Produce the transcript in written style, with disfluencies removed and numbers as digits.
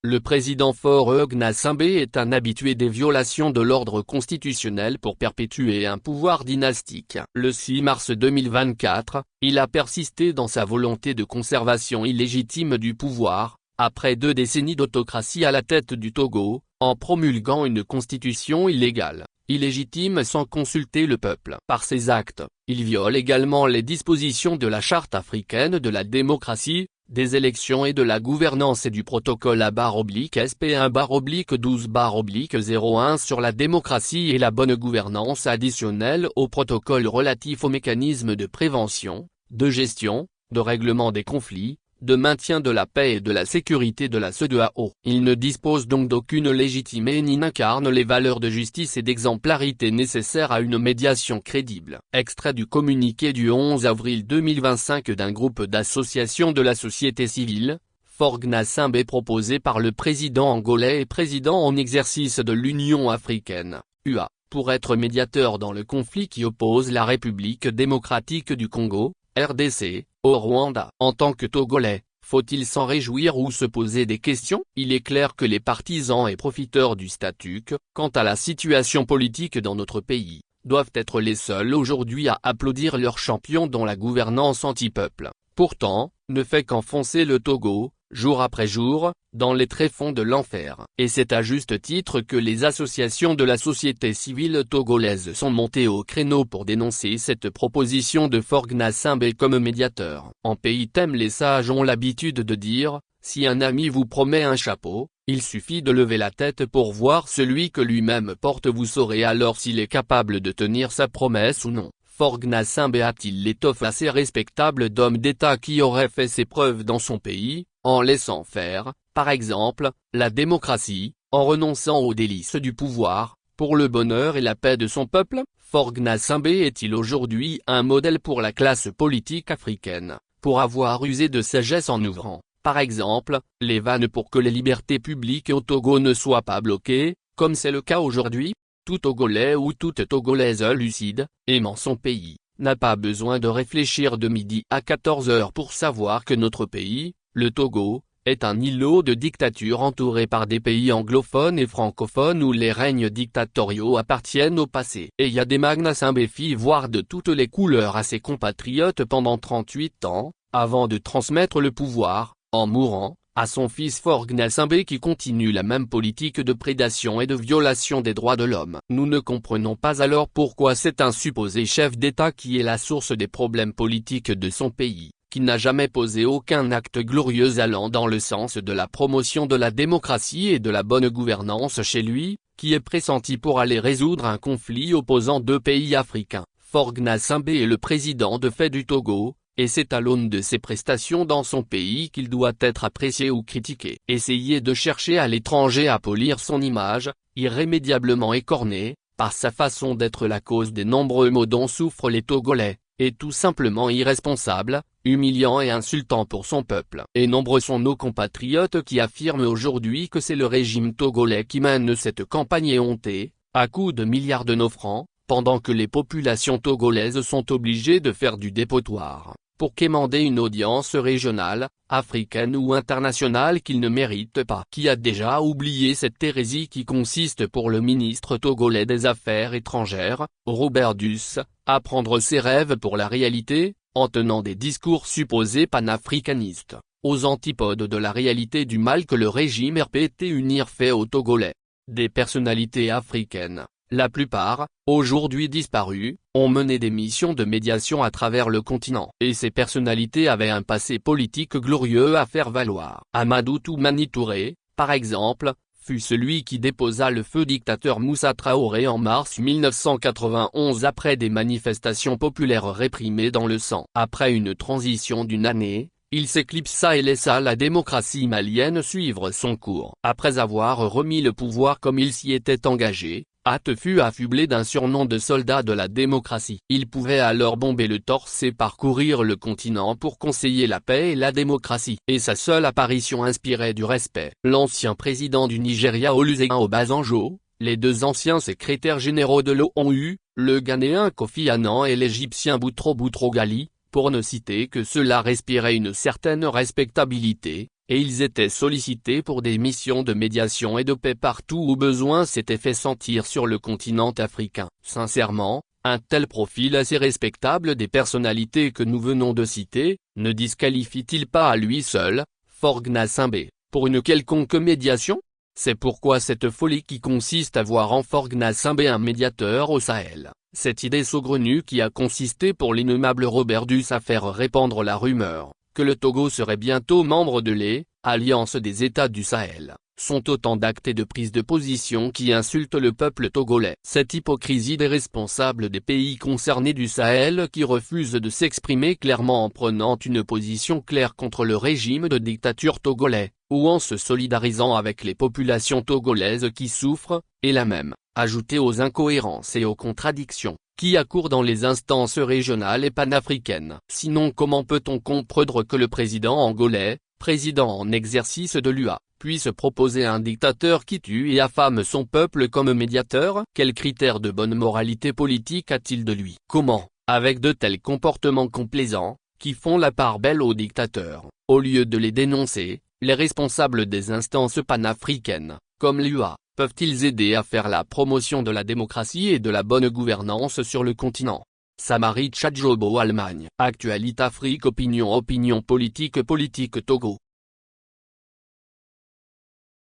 Le président Faure Gnassingbé est un habitué des violations de l'ordre constitutionnel pour perpétuer un pouvoir dynastique. Le 6 mars 2024, il a persisté dans sa volonté de conservation illégitime du pouvoir, après 2 décennies d'autocratie à la tête du Togo, en promulguant une constitution illégale, illégitime sans consulter le peuple. Par ses actes, il viole également les dispositions de la Charte africaine de la démocratie, des élections et de la gouvernance et du protocole A/SP1/12/01 sur la démocratie et la bonne gouvernance additionnel au protocole relatif aux mécanismes de prévention, de gestion, de règlement des conflits, de maintien de la paix et de la sécurité de la CEDEAO. Il ne dispose donc d'aucune légitimité ni n'incarne les valeurs de justice et d'exemplarité nécessaires à une médiation crédible. Extrait du communiqué du 11 avril 2025 d'un groupe d'associations de la société civile, Faure Gnassingbé proposé par le président angolais et président en exercice de l'Union africaine, UA, pour être médiateur dans le conflit qui oppose la République démocratique du Congo, RDC, au Rwanda. En tant que Togolais, faut-il s'en réjouir ou se poser des questions? Il est clair que les partisans et profiteurs du statut quo, quant à la situation politique dans notre pays, doivent être les seuls aujourd'hui à applaudir leur champion dont la gouvernance anti-peuple, pourtant, ne fait qu'enfoncer le Togo, jour après jour, dans les tréfonds de l'enfer. Et c'est à juste titre que les associations de la société civile togolaise sont montées au créneau pour dénoncer cette proposition de Faure Gnassingbé comme médiateur. En pays thème, les sages ont l'habitude de dire, si un ami vous promet un chapeau, il suffit de lever la tête pour voir celui que lui-même porte, vous saurez alors s'il est capable de tenir sa promesse ou non. Faure Gnassingbé a-t-il l'étoffe assez respectable d'homme d'État qui aurait fait ses preuves dans son pays, en laissant faire, par exemple, la démocratie, en renonçant aux délices du pouvoir, pour le bonheur et la paix de son peuple? Faure Gnassingbé est-il aujourd'hui un modèle pour la classe politique africaine, pour avoir usé de sagesse en ouvrant, par exemple, les vannes pour que les libertés publiques au Togo ne soient pas bloquées, comme c'est le cas aujourd'hui? Tout Togolais ou toute Togolaise lucide, aimant son pays, n'a pas besoin de réfléchir de midi à 14h pour savoir que notre pays, le Togo, est un îlot de dictature entouré par des pays anglophones et francophones où les règnes dictatoriaux appartiennent au passé. Et y a des Gnassingbé voire de toutes les couleurs à ses compatriotes pendant 38 ans, avant de transmettre le pouvoir, en mourant, à son fils Faure Gnassingbé qui continue la même politique de prédation et de violation des droits de l'homme. Nous ne comprenons pas alors pourquoi c'est un supposé chef d'État qui est la source des problèmes politiques de son pays, qui n'a jamais posé aucun acte glorieux allant dans le sens de la promotion de la démocratie et de la bonne gouvernance chez lui, qui est pressenti pour aller résoudre un conflit opposant 2 pays africains. Faure Gnassingbé est le président de fait du Togo, et c'est à l'aune de ses prestations dans son pays qu'il doit être apprécié ou critiqué. Essayer de chercher à l'étranger à polir son image, irrémédiablement écornée, par sa façon d'être la cause des nombreux maux dont souffrent les Togolais, est tout simplement irresponsable, humiliant et insultant pour son peuple. Et nombreux sont nos compatriotes qui affirment aujourd'hui que c'est le régime togolais qui mène cette campagne éhontée, à coups de milliards de nos francs, pendant que les populations togolaises sont obligées de faire du dépotoir, pour quémander une audience régionale, africaine ou internationale qu'ils ne méritent pas. Qui a déjà oublié cette hérésie qui consiste pour le ministre togolais des Affaires étrangères, Robert Duss, à prendre ses rêves pour la réalité, en tenant des discours supposés panafricanistes, aux antipodes de la réalité du mal que le régime RPT unir fait aux Togolais. Des personnalités africaines, la plupart, aujourd'hui disparues, ont mené des missions de médiation à travers le continent. Et ces personnalités avaient un passé politique glorieux à faire valoir. Amadou Toumani Touré, par exemple, fut celui qui déposa le feu dictateur Moussa Traoré en mars 1991 après des manifestations populaires réprimées dans le sang. Après une transition d'1 année, il s'éclipsa et laissa la démocratie malienne suivre son cours. Après avoir remis le pouvoir comme il s'y était engagé, Att fut affublé d'un surnom de soldat de la démocratie. Il pouvait alors bomber le torse et parcourir le continent pour conseiller la paix et la démocratie. Et sa seule apparition inspirait du respect. L'ancien président du Nigeria Olusegun Obasanjo, les 2 anciens secrétaires généraux de l'ONU, le Ghanéen Kofi Annan et l'Égyptien Boutros Boutros Ghali, pour ne citer que ceux-là, respiraient une certaine respectabilité, et ils étaient sollicités pour des missions de médiation et de paix partout où besoin s'était fait sentir sur le continent africain. Sincèrement, un tel profil assez respectable des personnalités que nous venons de citer, ne disqualifie-t-il pas à lui seul, Faure Gnassingbé, pour une quelconque médiation? C'est pourquoi cette folie qui consiste à voir en Faure Gnassingbé un médiateur au Sahel, cette idée saugrenue qui a consisté pour l'innommable Robert Duss à faire répandre la rumeur que le Togo serait bientôt membre de l'Alliance des États du Sahel, sont autant d'actes et de prises de position qui insultent le peuple togolais. Cette hypocrisie des responsables des pays concernés du Sahel qui refusent de s'exprimer clairement en prenant une position claire contre le régime de dictature togolais, ou en se solidarisant avec les populations togolaises qui souffrent, est la même, ajoutée aux incohérences et aux contradictions qui accourent dans les instances régionales et panafricaines. Sinon comment peut-on comprendre que le président angolais, président en exercice de l'UA, puisse proposer un dictateur qui tue et affame son peuple comme médiateur? Quels critères de bonne moralité politique a-t-il de lui? Comment, avec de tels comportements complaisants, qui font la part belle aux dictateurs, au lieu de les dénoncer, les responsables des instances panafricaines, comme l'UA, peuvent-ils aider à faire la promotion de la démocratie et de la bonne gouvernance sur le continent? Samari Tchadjobo Allemagne. Actualité Afrique Opinion politique Togo.